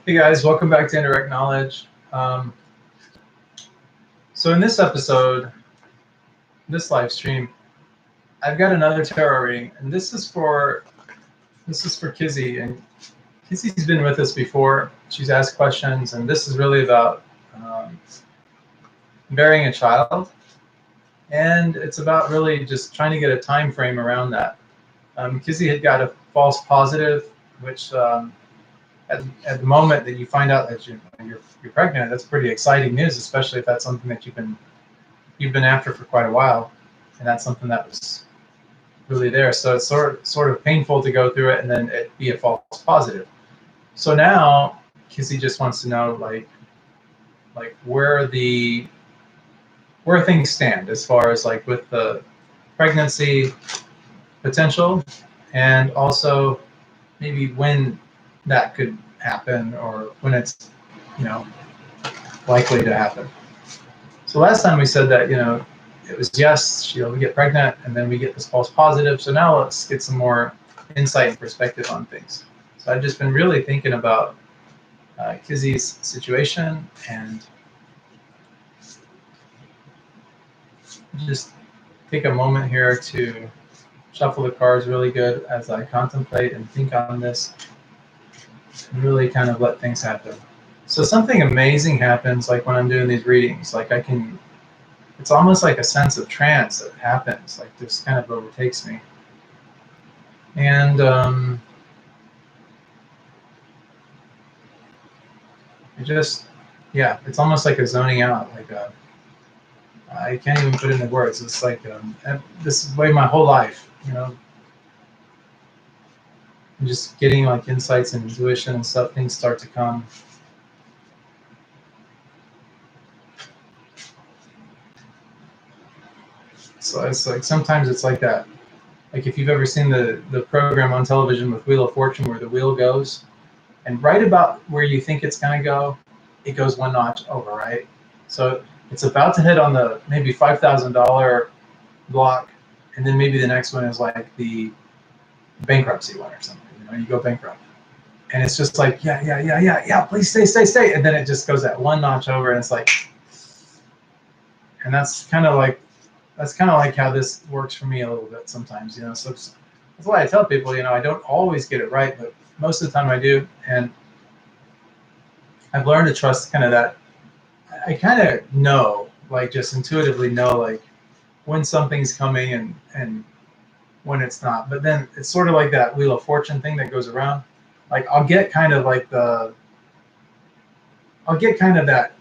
Hey guys, welcome back to Indirect Knowledge. So in this episode, this live stream, I've got another tarot reading, and this is for Kizzy. And Kizzy's been with us before. She's asked questions, and this is really about burying a child, and it's about really just trying to get a time frame around that. Kizzy had got a false positive, which at the moment that you find out that you're pregnant, that's pretty exciting news, especially if that's something that you've been after for quite a while, and that's something that was really there. So it's sort of painful to go through it and then it be a false positive. So now Kizzy just wants to know like where things stand as far as like with the pregnancy potential, and also maybe when that could happen or when it's you know likely to happen. So last time we said that it was yes, she'll get pregnant, and then we get this false positive. So now let's get some more insight and perspective on things. So I've just been really thinking about Kizzy's situation, and just take a moment here to shuffle the cards really good as I contemplate and think on this, and really kind of let things happen. So something amazing happens like when I'm doing these readings. Like it's almost like a sense of trance that happens, like this kind of overtakes me. And it's almost like a zoning out, I can't even put it into words. It's like this is way my whole life, I'm just getting like insights and intuition and stuff, things start to come. So it's like sometimes it's like that. Like if you've ever seen the program on television with Wheel of Fortune where the wheel goes, and right about where you think it's going to go, it goes one notch over, right? So it's about to hit on the maybe $5,000 block, and then maybe the next one is like the bankruptcy one or something. You go bankrupt, and it's just like yeah, please stay, and then it just goes that one notch over, and it's like, and that's kind of like how this works for me a little bit sometimes. So that's why I tell people, I don't always get it right, but most of the time I do, and I've learned to trust kind of that. I kind of know, like just intuitively know, like when something's coming and when it's not. But then it's sort of like that Wheel of Fortune thing that goes around. Like I'll get kind of that.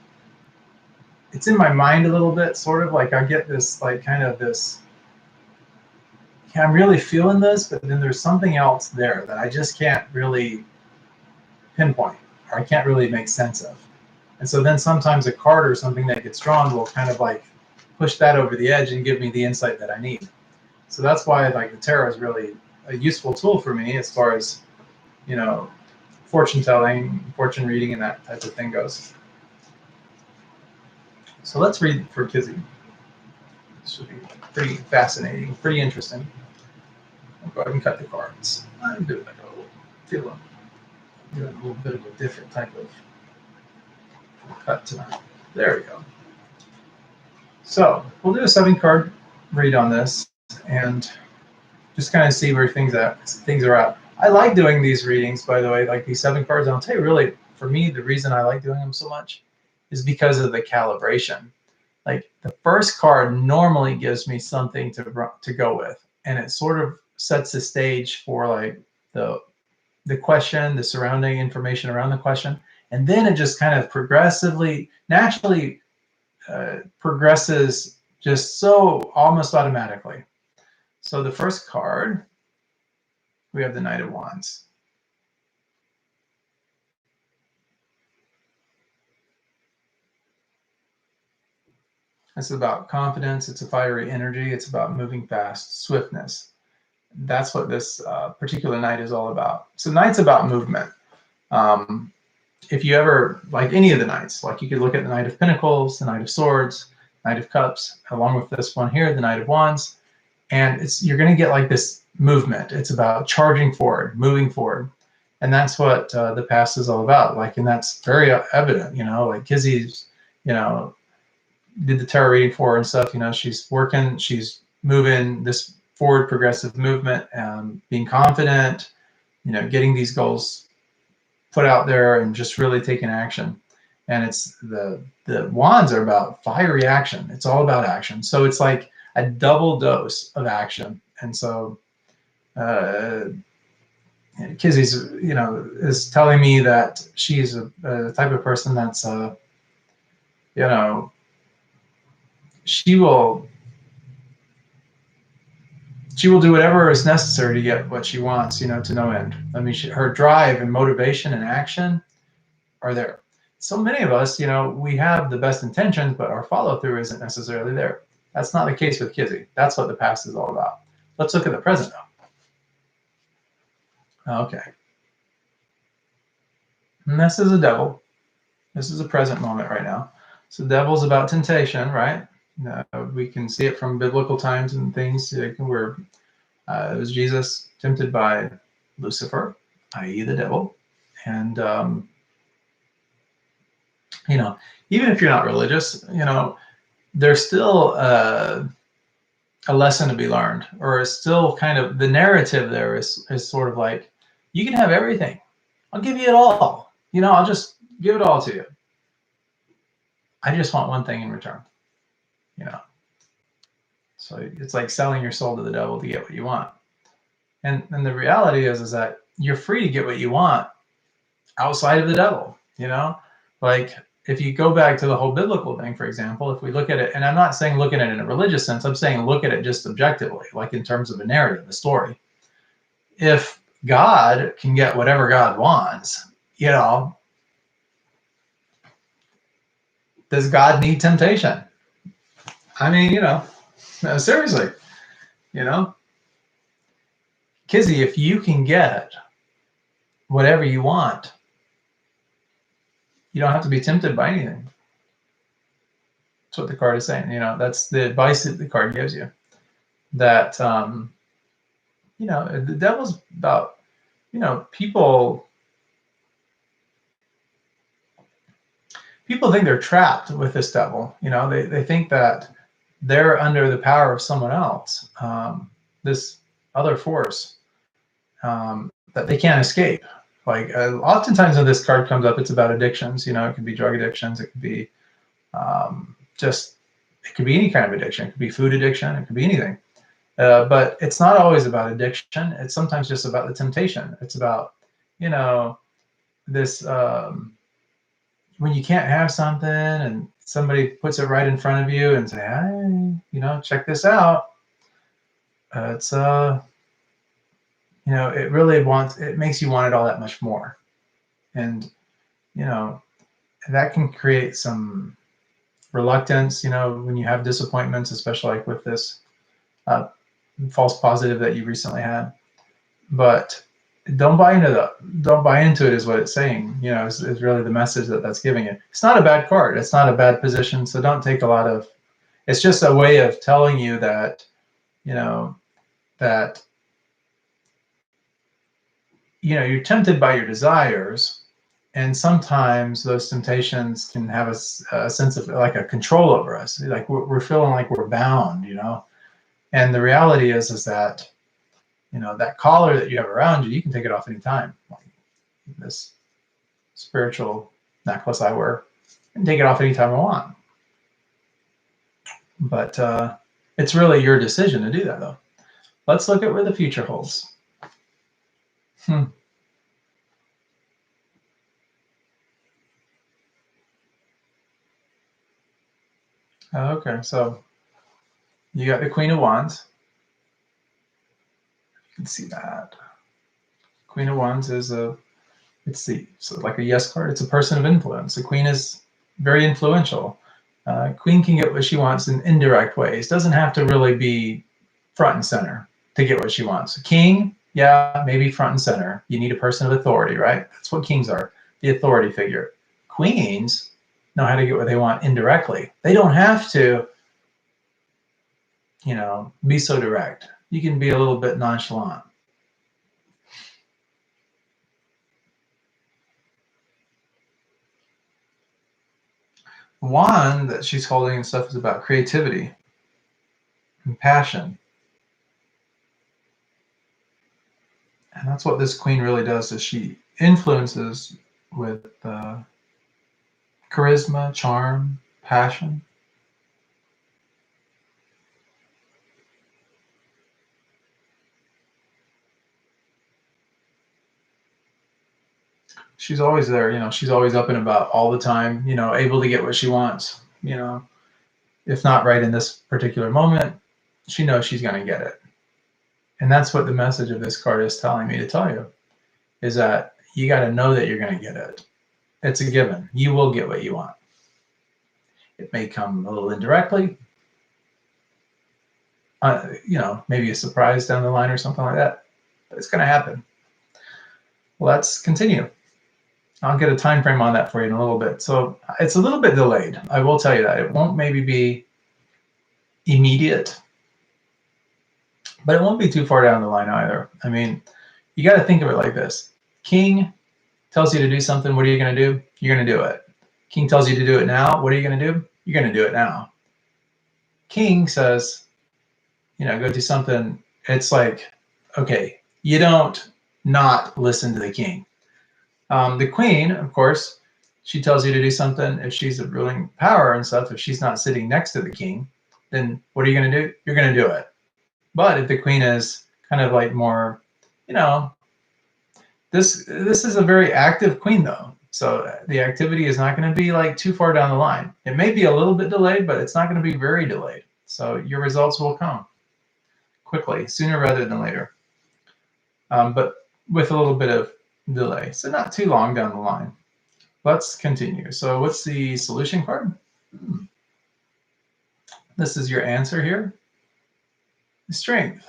It's in my mind a little bit, sort of like I get this like kind of this. Yeah, I'm really feeling this, but then there's something else there that I just can't really pinpoint, or I can't really make sense of. And so then sometimes a card or something that gets drawn will kind of like push that over the edge and give me the insight that I need. So that's why like the tarot is really a useful tool for me as far as, fortune telling, fortune reading, and that type of thing goes. So let's read for Kizzy. This should be pretty fascinating, pretty interesting. I'll go ahead and cut the cards. I'm doing like doing a little bit of a different type of cut tonight. There we go. So we'll do a 7-card read on this and just kind of see where things are at. I like doing these readings, by the way, like these 7 cards. And I'll tell you, really, for me, the reason I like doing them so much is because of the calibration. Like the first card normally gives me something to go with, and it sort of sets the stage for like the question, the surrounding information around the question, and then it just kind of progressively, naturally progresses just so almost automatically. So the first card, we have the Knight of Wands. It's about confidence. It's a fiery energy. It's about moving fast, swiftness. That's what this particular Knight is all about. So Knight's about movement. If you ever, like any of the Knights, like you could look at the Knight of Pentacles, the Knight of Swords, Knight of Cups, along with this one here, the Knight of Wands, and you're going to get like this movement. It's about charging forward, moving forward. And that's what the past is all about. Like, and that's very evident, like Kizzy's, did the tarot reading for her and stuff. She's working, she's moving this forward progressive movement, being confident, getting these goals put out there and just really taking action. And it's the wands are about fiery action. It's all about action. So it's like a double dose of action. And so Kizzy's, is telling me that she's a type of person that's, she will do whatever is necessary to get what she wants, to no end. I mean, her drive and motivation and action are there. So many of us, we have the best intentions, but our follow through isn't necessarily there. That's not the case with Kizzy. That's what the past is all about. Let's look at the present now. Okay. And this is a devil. This is a present moment right now. So the devil's about temptation, right? We can see it from biblical times and things where it was Jesus tempted by Lucifer, i.e. the devil. And, even if you're not religious, there's still a lesson to be learned, or it's still kind of the narrative there is sort of like, you can have everything. I'll give you it all. I'll just give it all to you. I just want one thing in return. So it's like selling your soul to the devil to get what you want. And the reality is that you're free to get what you want outside of the devil, like if you go back to the whole biblical thing, for example, if we look at it, and I'm not saying look at it in a religious sense, I'm saying look at it just objectively, like in terms of a narrative, a story. If God can get whatever God wants, does God need temptation? I mean, seriously, Kizzy, if you can get whatever you want, you don't have to be tempted by anything. That's what the card is saying. That's the advice that the card gives you. That, the devil's about, people think they're trapped with this devil. They think that they're under the power of someone else, this other force, that they can't escape. Like oftentimes when this card comes up, it's about addictions. It could be drug addictions. It could be it could be any kind of addiction. It could be food addiction. It could be anything. But it's not always about addiction. It's sometimes just about the temptation. It's about, this, when you can't have something and somebody puts it right in front of you and say, hey, check this out. It's, it makes you want it all that much more. And, that can create some reluctance, when you have disappointments, especially like with this false positive that you recently had. But don't buy into it is what it's saying. Is really the message that's giving it. It's not a bad card. It's not a bad position. So don't take a lot of. It's just a way of telling you that, that you're tempted by your desires, and sometimes those temptations can have a sense of like a control over us. Like we're feeling like we're bound, And the reality is that, that collar that you have around you can take it off anytime. Like this spiritual necklace I wear, I can take it off anytime I want. But it's really your decision to do that, though. Let's look at where the future holds. Okay, so you got the Queen of Wands. You can see that. Queen of Wands is so like a yes card. It's a person of influence. The Queen is very influential. Queen can get what she wants in indirect ways. Doesn't have to really be front and center to get what she wants. King, yeah, maybe front and center. You need a person of authority, right? That's what kings are, the authority figure. Queens know how to get what they want indirectly. They don't have to, be so direct. You can be a little bit nonchalant. wand that she's holding and stuff is about creativity and passion. And that's what this queen really does, is she influences with charisma, charm, passion. She's always there, she's always up and about all the time, able to get what she wants, if not right in this particular moment, she knows she's going to get it. And that's what the message of this card is telling me to tell you, is that you got to know that you're going to get it. It's a given. You will get what you want. It may come a little indirectly, maybe a surprise down the line or something like that, but it's going to happen. Let's continue. I'll get a time frame on that for you in a little bit. So it's a little bit delayed. I will tell you that. It won't maybe be immediate, but it won't be too far down the line either. I mean, you got to think of it like this. King tells you to do something. What are you going to do? You're going to do it. King tells you to do it now. What are you going to do? You're going to do it now. King says, go do something. It's like, okay, you don't not listen to the king. The queen, of course, she tells you to do something. If she's a ruling power and stuff, if she's not sitting next to the king, then what are you going to do? You're going to do it. But if the queen is kind of like more, this is a very active queen though. So the activity is not going to be like too far down the line. It may be a little bit delayed, but it's not going to be very delayed. So your results will come quickly, sooner rather than later. But with a little bit of delay. So not too long down the line. Let's continue. So what's the solution card? This is your answer here. Strength.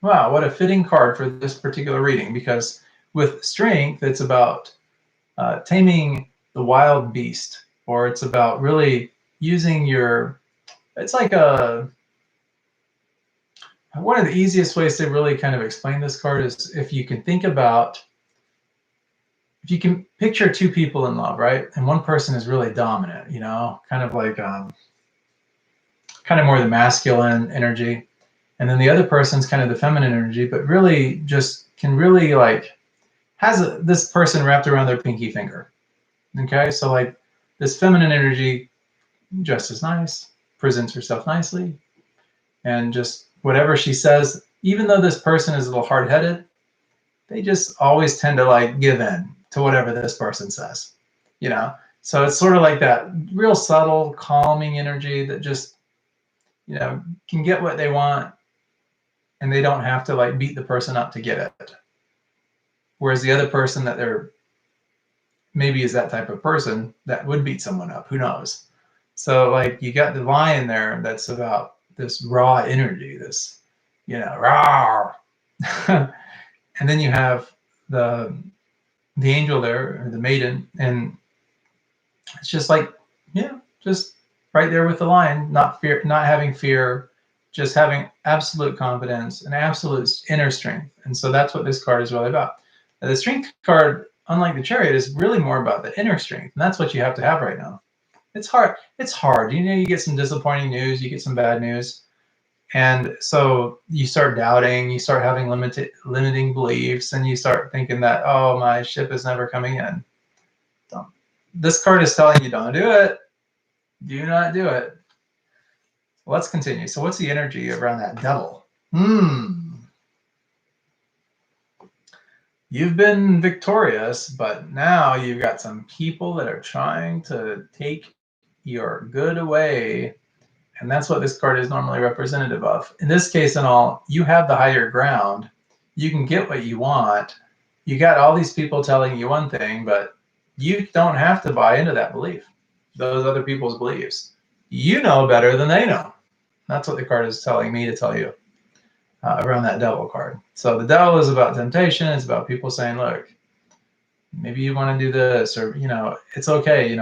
Wow, what a fitting card for this particular reading, because with strength, it's about taming the wild beast, or it's about really using it's like one of the easiest ways to really kind of explain this card is if you can picture two people in love, right? And one person is really dominant, kind of like kind of more the masculine energy. And then the other person's kind of the feminine energy, but really just can really has this person wrapped around their pinky finger. Okay, so like this feminine energy dresses nice, presents herself nicely, and just whatever she says, even though this person is a little hard-headed, they just always tend to give in to whatever this person says, So it's sort of like that real subtle, calming energy that just, can get what they want, and they don't have to beat the person up to get it. Whereas the other person that they're maybe is that type of person that would beat someone up, who knows? So you got the lion there that's about this raw energy, this, raw. And then you have the angel there, or the maiden, and it's just just right there with the lion, not having fear, just having absolute confidence and absolute inner strength. And so that's what this card is really about. Now, the strength card, unlike the chariot, is really more about the inner strength, and that's what you have to have right now. It's hard. It's hard. You get some disappointing news, you get some bad news, and so you start doubting, you start having limiting beliefs, and you start thinking that, oh, my ship is never coming in. This card is telling you, don't do it. Do not do it. Let's continue. So what's the energy around that devil? You've been victorious, but now you've got some people that are trying to take your good away. And that's what this card is normally representative of. In this case and all, you have the higher ground. You can get what you want. You got all these people telling you one thing, but you don't have to buy into that belief, those other people's beliefs. You know better than they know. That's what the card is telling me to tell you around that devil card. So the devil is about temptation. It's about people saying, look, maybe you want to do this, or, it's okay.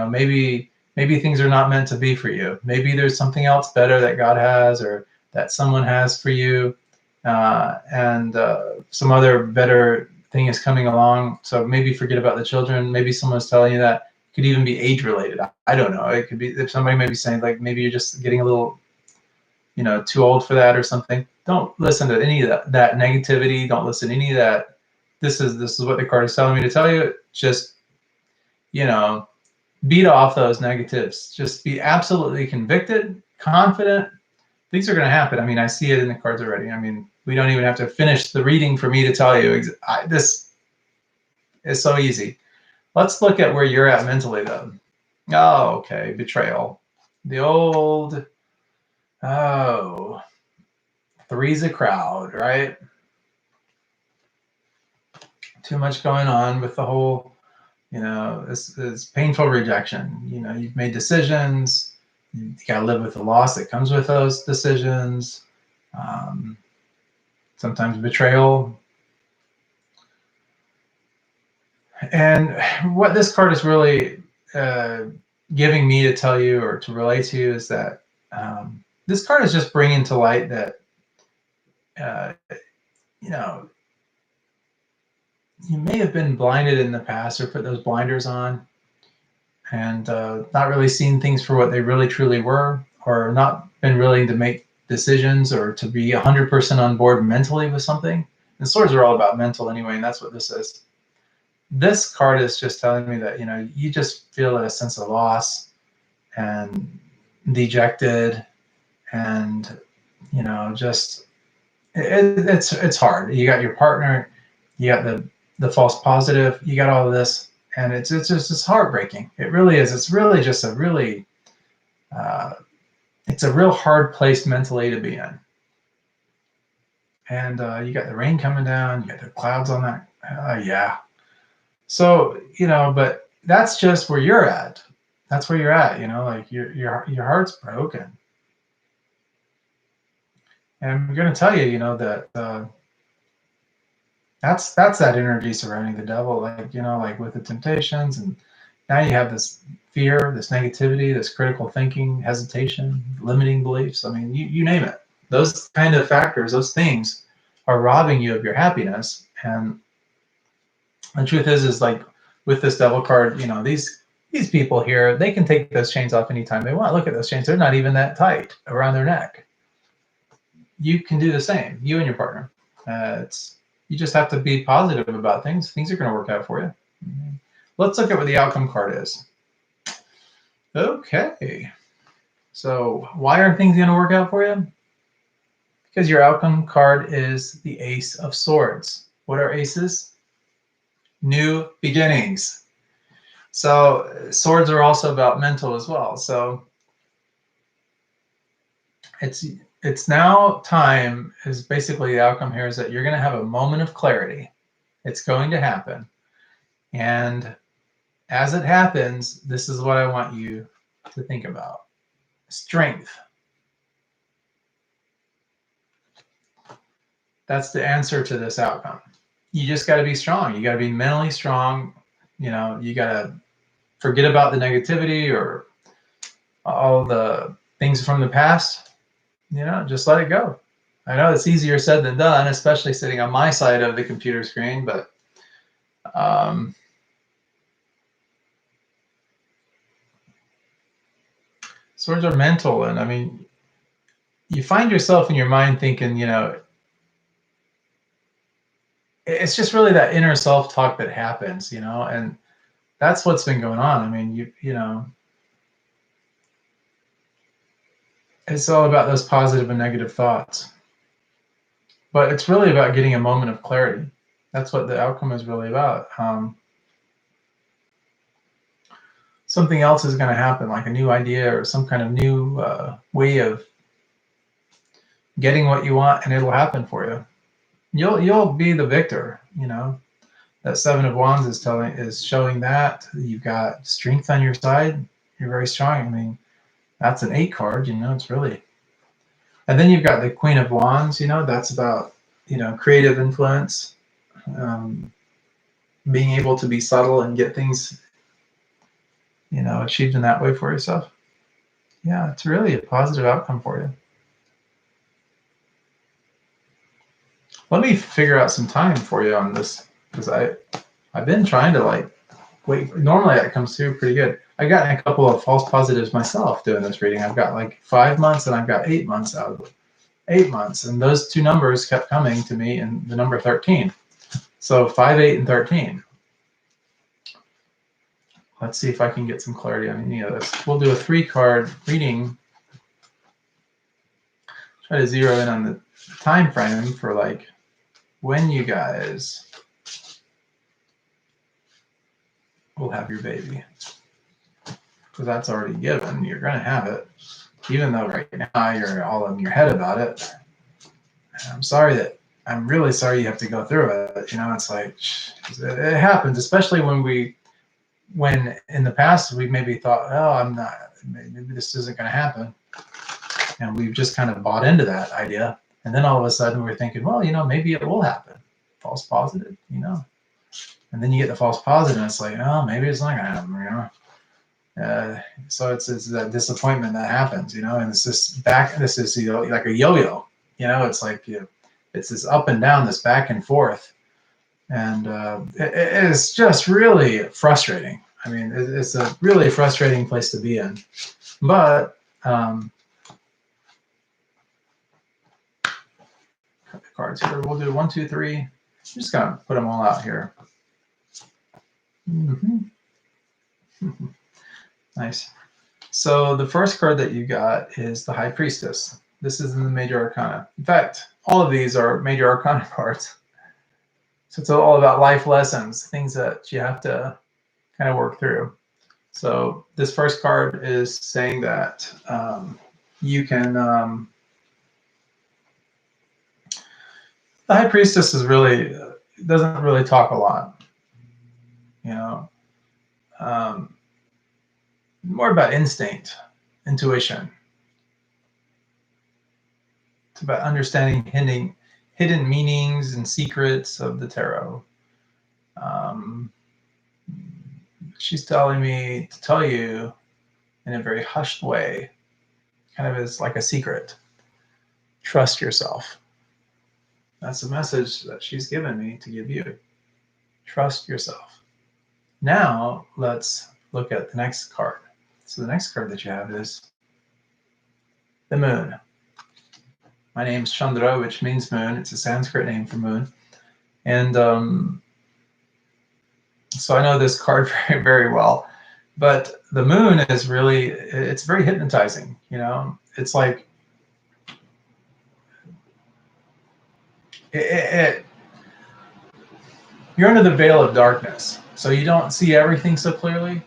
Maybe things are not meant to be for you. Maybe there's something else better that God has, or that someone has for you, and some other better thing is coming along. So maybe forget about the children. Maybe someone's telling you that Could even be age related. I don't know. It could be if somebody may be saying like maybe you're just getting a little, too old for that or something. Don't listen to any of that negativity. Don't listen to any of that. This is what the card is telling me to tell you. Just, beat off those negatives. Just be absolutely convicted, confident. Things are going to happen. I mean, I see it in the cards already. I mean, we don't even have to finish the reading for me to tell you. This is so easy. Let's look at where you're at mentally, though. Oh, okay. Betrayal. The old, three's a crowd, right? Too much going on with the whole, this painful rejection. You've made decisions. You got to live with the loss that comes with those decisions. Sometimes betrayal. And what this card is really giving me to tell you or to relate to you is that this card is just bringing to light that, you may have been blinded in the past or put those blinders on and not really seen things for what they really truly were, or not been willing to make decisions or to be 100% on board mentally with something. And swords are all about mental anyway, and that's what this is. This card is just telling me that, you just feel a sense of loss and dejected and, just it's hard. You got your partner, you got the false positive, you got all of this, and it's just heartbreaking. It really is. It's really just it's a real hard place mentally to be in. And you got the rain coming down, you got the clouds on that. Yeah. So, but that's just where you're at. That's where you're at, like your heart's broken. And I'm going to tell you, that that's that energy surrounding the devil, like with the temptations, and now you have this fear, this negativity, this critical thinking, hesitation, limiting beliefs. I mean, you name it. Those kind of factors, those things are robbing you of your happiness. And the truth is like with this devil card, these people here, they can take those chains off anytime they want. Look at those chains. They're not even that tight around their neck. You can do the same, you and your partner. You just have to be positive about things. Things are going to work out for you. Let's look at what the outcome card is. Okay. So why aren't things going to work out for you? Because your outcome card is the Ace of Swords. What are aces? New beginnings. So swords are also about mental as well. So it's now time, is basically the outcome here, is that you're going to have a moment of clarity. It's going to happen. And as it happens, this is what I want you to think about. Strength. That's the answer to this outcome. You just got to be strong. You got to be mentally strong. You got to forget about the negativity or all the things from the past. Just let it go. I know it's easier said than done, especially sitting on my side of the computer screen, but swords are mental. And I mean, you find yourself in your mind thinking, it's just really that inner self-talk that happens, and that's what's been going on. I mean, it's all about those positive and negative thoughts. But it's really about getting a moment of clarity. That's what the outcome is really about. Something else is going to happen, like a new idea or some kind of new way of getting what you want, and it'll happen for you. You'll be the victor. That Seven of Wands is showing that you've got strength on your side. You're very strong. I mean, that's an 8 card. It's really. And then you've got the Queen of Wands. That's about creative influence, being able to be subtle and get things achieved in that way for yourself. Yeah, it's really a positive outcome for you. Let me figure out some time for you on this, because I've been trying to wait. Normally that comes through pretty good. I've gotten a couple of false positives myself doing this reading. I've got like 5 months and I've got 8 months out of it. 8 months, and those two numbers kept coming to me, and the number 13. So 5, 8, and 13. Let's see if I can get some clarity on any of this. We'll do a 3-card reading. Try to zero in on the time frame for like when you guys will have your baby, because that's already given. You're going to have it, even though right now you're all in your head about it. I'm really sorry you have to go through it. You know, it's like it happens, especially when in the past we maybe thought, oh, maybe this isn't going to happen, and we've just kind of bought into that idea, and then all of a sudden we're thinking, well, you know, maybe it will happen. False positive, you know, and then you get the false positive, and it's like, oh, maybe it's not going to happen, you know. So it's that disappointment that happens, you know, and it's this is you know, like a yo-yo, you know, it's like it's this up and down, this back and forth, and it is just really frustrating. I mean, it's a really frustrating place to be in, but cut the cards here. We'll do 1, 2, 3. I'm just gonna put them all out here. Nice. So the first card that you got is the High Priestess. This is in the Major Arcana. In fact, all of these are Major Arcana cards. So it's all about life lessons, things that you have to kind of work through. So this first card is saying that you can. The High Priestess is really doesn't really talk a lot, you know. More about instinct, intuition. It's about understanding hidden meanings and secrets of the tarot. She's telling me to tell you in a very hushed way, kind of as like a secret. Trust yourself. That's the message that she's given me to give you. Trust yourself. Now let's look at the next card. So the next card that you have is the moon. My name's Chandra, which means moon. It's a Sanskrit name for moon. And so I know this card very, very well. But the moon is really, it's very hypnotizing, you know? It's like, you're under the veil of darkness, so you don't see everything so clearly.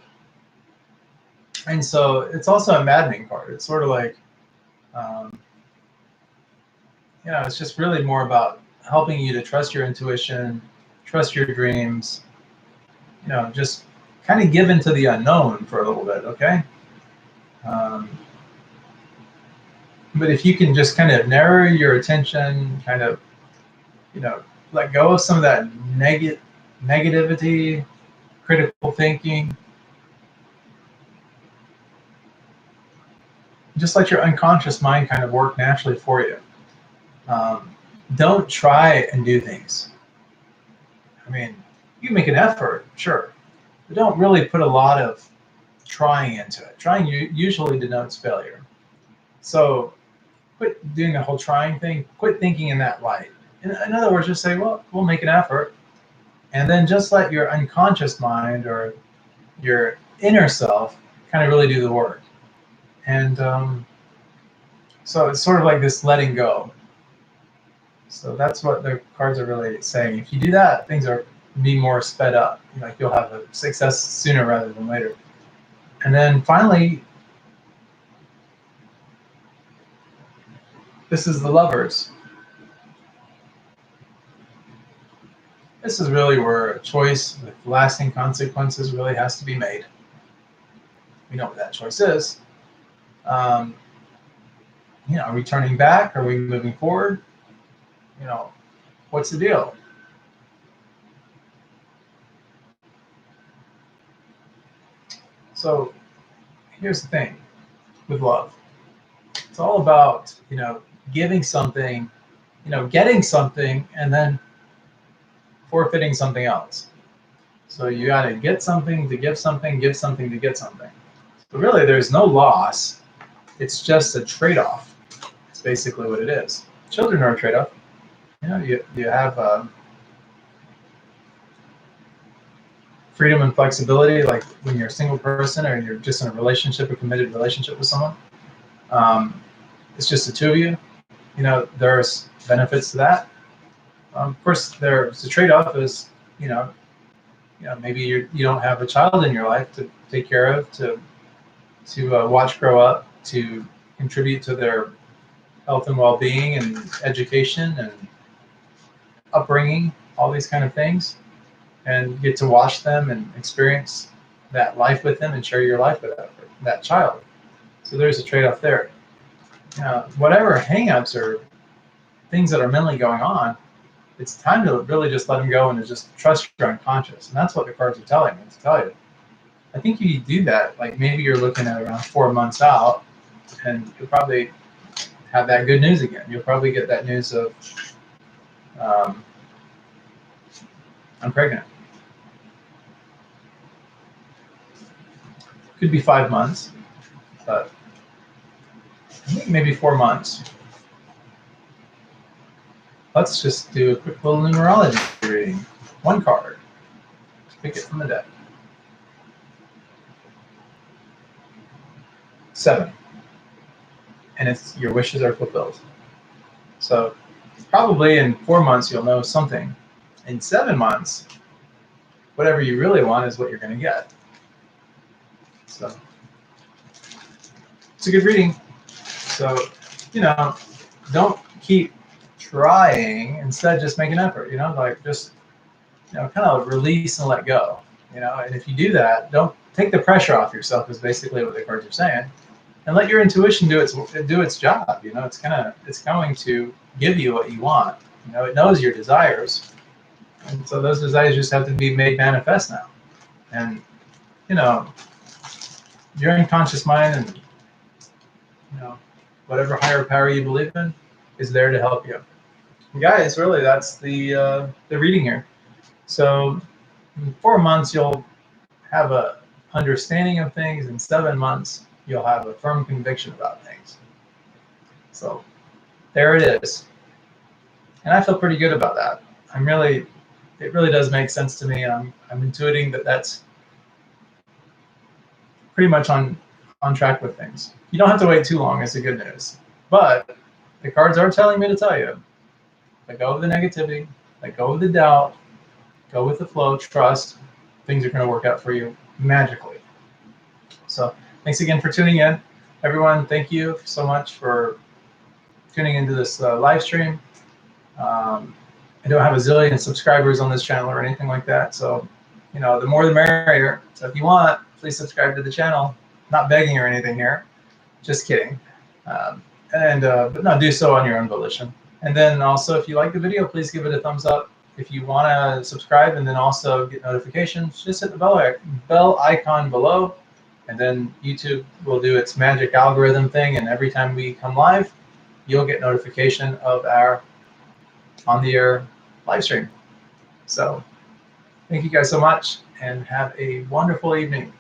And so it's also a maddening card. It's sort of like, you know, it's just really more about helping you to trust your intuition, trust your dreams, you know, just kind of give into the unknown for a little bit, okay? But if you can just kind of narrow your attention, kind of, you know, let go of some of that negativity, critical thinking, just let your unconscious mind kind of work naturally for you. Don't try and do things. I mean, you make an effort, sure, but don't really put a lot of trying into it. Trying usually denotes failure. So quit doing the whole trying thing. Quit thinking in that light. In other words, just say, well, we'll make an effort. And then just let your unconscious mind or your inner self kind of really do the work. And so it's sort of like this letting go. So that's what the cards are really saying. If you do that, things are be more sped up. Like you'll have a success sooner rather than later. And then finally, this is the Lovers. This is really where a choice with lasting consequences really has to be made. We know what that choice is. You know, are we turning back? Are we moving forward? You know, what's the deal? So here's the thing with love. It's all about, you know, giving something, you know, getting something and then forfeiting something else. So you got to get something to give something, give something to get something. But really, there's no loss. It's just a trade-off. It's basically what it is. Children are a trade-off. You know, you have freedom and flexibility, like when you're a single person or you're just in a relationship, a committed relationship with someone. It's just the two of you. You know, there's benefits to that. Of course, there's a trade-off is, maybe you don't have a child in your life to take care of, to watch grow up, to contribute to their health and well-being and education and upbringing, all these kind of things, and get to watch them and experience that life with them and share your life with that child. So there's a trade-off there. Whatever hang-ups or things that are mentally going on, it's time to really just let them go and to just trust your unconscious. And that's what the cards are telling me to tell you. I think you do that. Like maybe you're looking at around 4 months out, and you'll probably have that good news again. You'll probably get that news of, I'm pregnant. Could be 5 months, but I think maybe 4 months. Let's just do a quick little numerology reading. One card. Pick it from the deck. 7. And it's your wishes are fulfilled. So probably in 4 months you'll know something. In 7 months, whatever you really want is what you're going to get. So it's a good reading. So, don't keep trying. Instead, just make an effort, like just, kind of release and let go, and if you do that, don't take the pressure off yourself is basically what the cards are saying, and let your intuition do its job. It's going to give you what you want. It knows your desires, and so those desires just have to be made manifest now. And your unconscious mind and whatever higher power you believe in is there to help you. And guys, really, that's the reading here. So in 4 months you'll have a understanding of things. In 7 months you'll have a firm conviction about things. So there it is. And I feel pretty good about that. It really does make sense to me. I'm intuiting that that's pretty much on track with things. You don't have to wait too long, is the good news. But the cards are telling me to tell you, let go of the negativity, let go of the doubt, go with the flow, trust. Things are going to work out for you magically. So thanks again for tuning in. Everyone, thank you so much for tuning into this live stream. I don't have a zillion subscribers on this channel or anything like that. So, the more the merrier. So if you want, please subscribe to the channel. Not begging or anything here. Just kidding. But no, do so on your own volition. And then also, if you like the video, please give it a thumbs up. If you want to subscribe and then also get notifications, just hit the bell icon below. And then YouTube will do its magic algorithm thing. And every time we come live, you'll get notification of our on-the-air live stream. So thank you guys so much and have a wonderful evening.